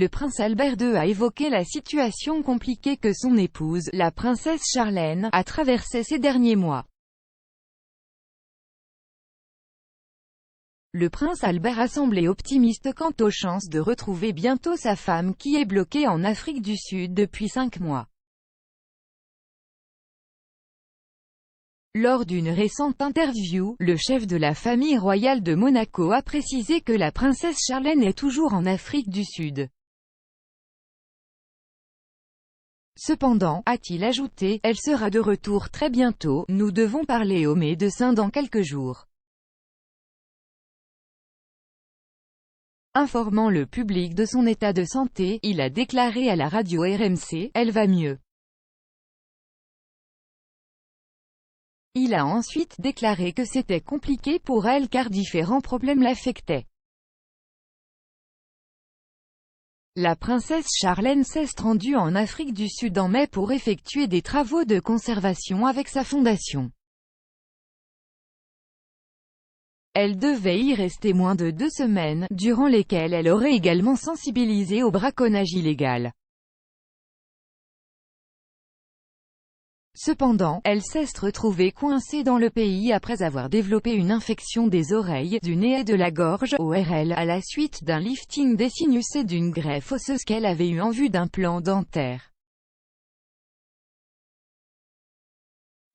le prince Albert II a évoqué la situation compliquée que son épouse, la princesse Charlène, a traversée ces derniers mois. Le prince Albert a semblé optimiste quant aux chances de retrouver bientôt sa femme qui est bloquée en Afrique du Sud depuis 5 mois. Lors d'une récente interview, le chef de la famille royale de Monaco a précisé que la princesse Charlène est toujours en Afrique du Sud. Cependant, a-t-il ajouté, elle sera de retour très bientôt, nous devons parler au médecin dans quelques jours. Informant le public de son état de santé, il a déclaré à la radio RMC, elle va mieux. Il a ensuite déclaré que c'était compliqué pour elle car différents problèmes l'affectaient. La princesse Charlène s'est rendue en Afrique du Sud en mai pour effectuer des travaux de conservation avec sa fondation. Elle devait y rester moins de 2 semaines, durant lesquelles elle aurait également sensibilisé au braconnage illégal. Cependant, elle s'est retrouvée coincée dans le pays après avoir développé une infection des oreilles, du nez et de la gorge, ORL, à la suite d'un lifting des sinus et d'une greffe osseuse qu'elle avait eue en vue d'un plan dentaire.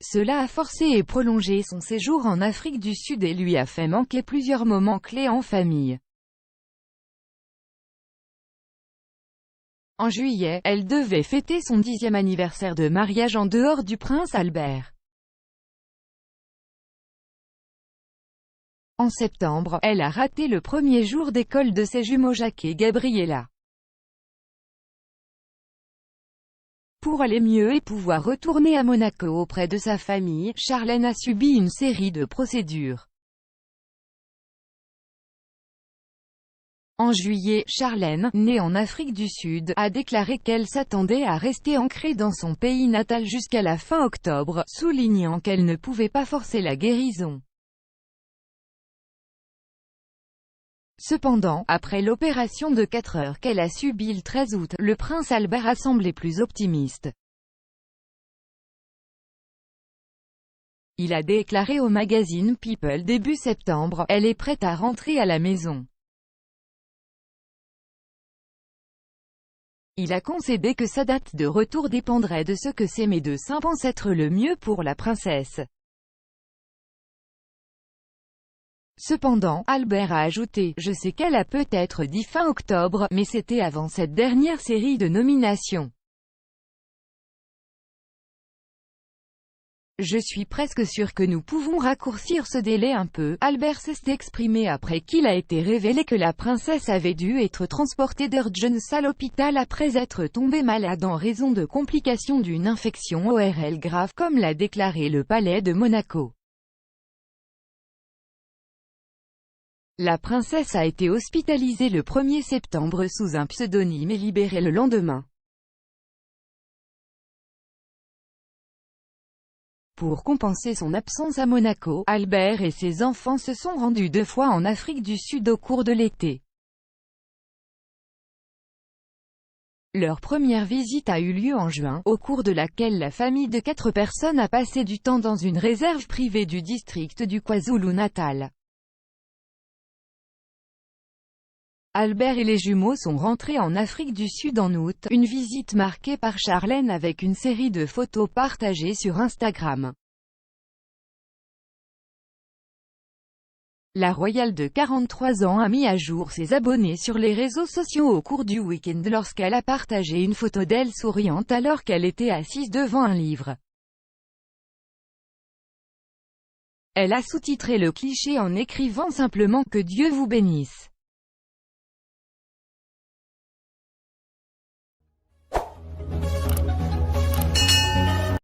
Cela a forcé et prolongé son séjour en Afrique du Sud et lui a fait manquer plusieurs moments clés en famille. En juillet, elle devait fêter son 10e anniversaire de mariage en dehors du prince Albert. En septembre, elle a raté le premier jour d'école de ses jumeaux Jacques et Gabriella. Pour aller mieux et pouvoir retourner à Monaco auprès de sa famille, Charlène a subi une série de procédures. En juillet, Charlène, née en Afrique du Sud, a déclaré qu'elle s'attendait à rester ancrée dans son pays natal jusqu'à la fin octobre, soulignant qu'elle ne pouvait pas forcer la guérison. Cependant, après l'opération de 4 heures qu'elle a subie le 13 août, le prince Albert a semblé plus optimiste. Il a déclaré au magazine People début septembre, elle est prête à rentrer à la maison. Il a concédé que sa date de retour dépendrait de ce que ses médecins pensent être le mieux pour la princesse. Cependant, Albert a ajouté, « Je sais qu'elle a peut-être dit fin octobre, mais c'était avant cette dernière série de nominations. Je suis presque sûr que nous pouvons raccourcir ce délai un peu. » Albert s'est exprimé après qu'il a été révélé que la princesse avait dû être transportée d'urgence à l'hôpital après être tombée malade en raison de complications d'une infection ORL grave, comme l'a déclaré le palais de Monaco. La princesse a été hospitalisée le 1er septembre sous un pseudonyme et libérée le lendemain. Pour compenser son absence à Monaco, Albert et ses enfants se sont rendus 2 fois en Afrique du Sud au cours de l'été. Leur première visite a eu lieu en juin, au cours de laquelle la famille de 4 personnes a passé du temps dans une réserve privée du district du KwaZulu-Natal. Albert et les jumeaux sont rentrés en Afrique du Sud en août, une visite marquée par Charlène avec une série de photos partagées sur Instagram. La royale de 43 ans a mis à jour ses abonnés sur les réseaux sociaux au cours du week-end lorsqu'elle a partagé une photo d'elle souriante alors qu'elle était assise devant un livre. Elle a sous-titré le cliché en écrivant simplement « Que Dieu vous bénisse ».